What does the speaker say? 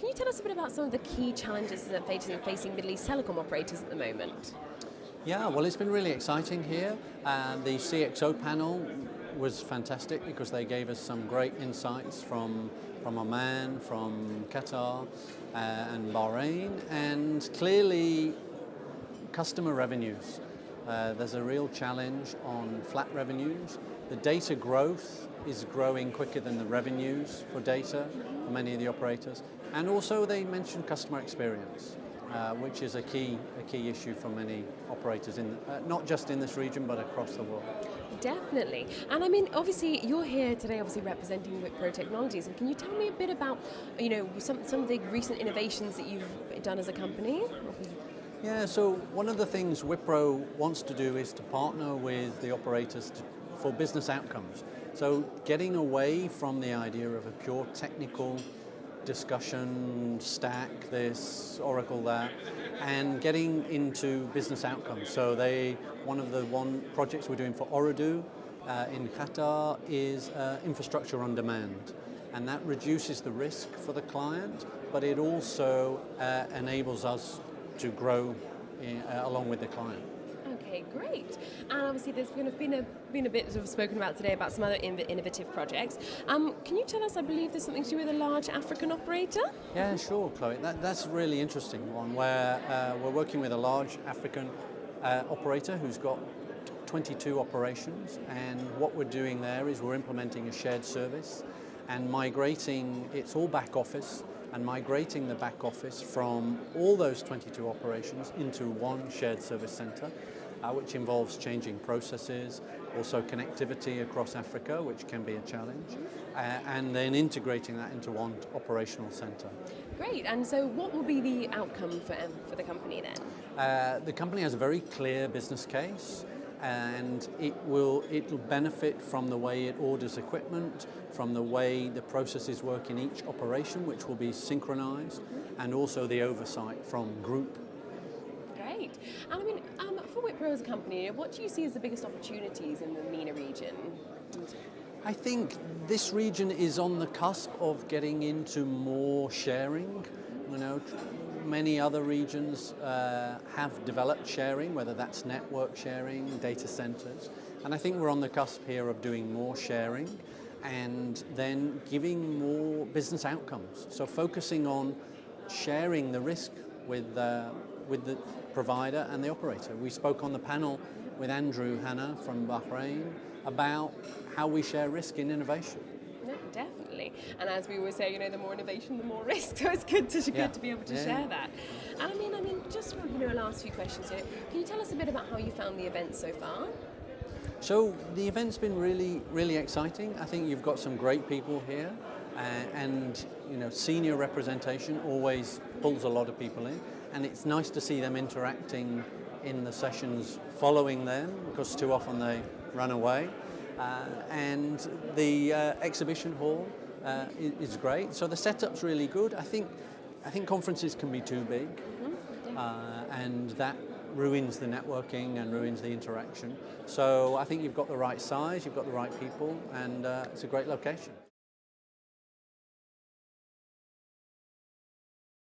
can you tell us a bit about some of the key challenges that are facing Middle East Telecom operators at the moment? Yeah, well, it's been really exciting here. The CXO panel was fantastic because they gave us some great insights from Oman, from Qatar and Bahrain, and clearly customer revenues. There's a real challenge on flat revenues. The data growth is growing quicker than the revenues for data for many of the operators. And also they mentioned customer experience, which is a key issue for many operators, not just in this region, but across the world. Definitely. And I mean, obviously, you're here today, obviously representing Wipro Technologies. And can you tell me a bit about, some of the recent innovations that you've done as a company? Yeah, so one of the things Wipro wants to do is to partner with the operators for business outcomes. So getting away from the idea of a pure technical discussion, stack this, Oracle that, and getting into business outcomes. So one of the projects we're doing for Ooredoo in Qatar is infrastructure on demand. And that reduces the risk for the client, but it also enables us to grow along with the client. Okay, great. And obviously there's been a bit sort of spoken about today about some other innovative projects. Can you tell us, I believe there's something to do with a large African operator? Yeah, sure, Chloe. That's a really interesting one where we're working with a large African operator who's got 22 operations, and what we're doing there is we're implementing a shared service and migrating, it's all back office, and migrating the back office from all those 22 operations into one shared service center, which involves changing processes, also connectivity across Africa, which can be a challenge, and then integrating that into one operational center. Great, and so what will be the outcome for the company then? The company has a very clear business case, and it'll benefit from the way it orders equipment, from the way the processes work in each operation, which will be synchronized, and also the oversight from group. Great. And I mean, for Wipro as a company, what do you see as the biggest opportunities in the MENA region? I think this region is on the cusp of getting into more sharing. Many other regions have developed sharing, whether that's network sharing, data centers, and I think we're on the cusp here of doing more sharing and then giving more business outcomes. So focusing on sharing the risk with the provider and the operator. We spoke on the panel with Andrew Hanna from Bahrain about how we share risk in innovation. No, definitely. And as we always say, the more innovation, the more risk. So it's good to be able to share that. And I mean, just for last few questions here, can you tell us a bit about how you found the event so far? So the event's been really, really exciting. I think you've got some great people here, and senior representation always pulls a lot of people in, and it's nice to see them interacting in the sessions following them, because too often they run away. And the exhibition hall is great. So the setup's really good. I think conferences can be too big, and that ruins the networking and ruins the interaction. So I think you've got the right size, you've got the right people, and it's a great location.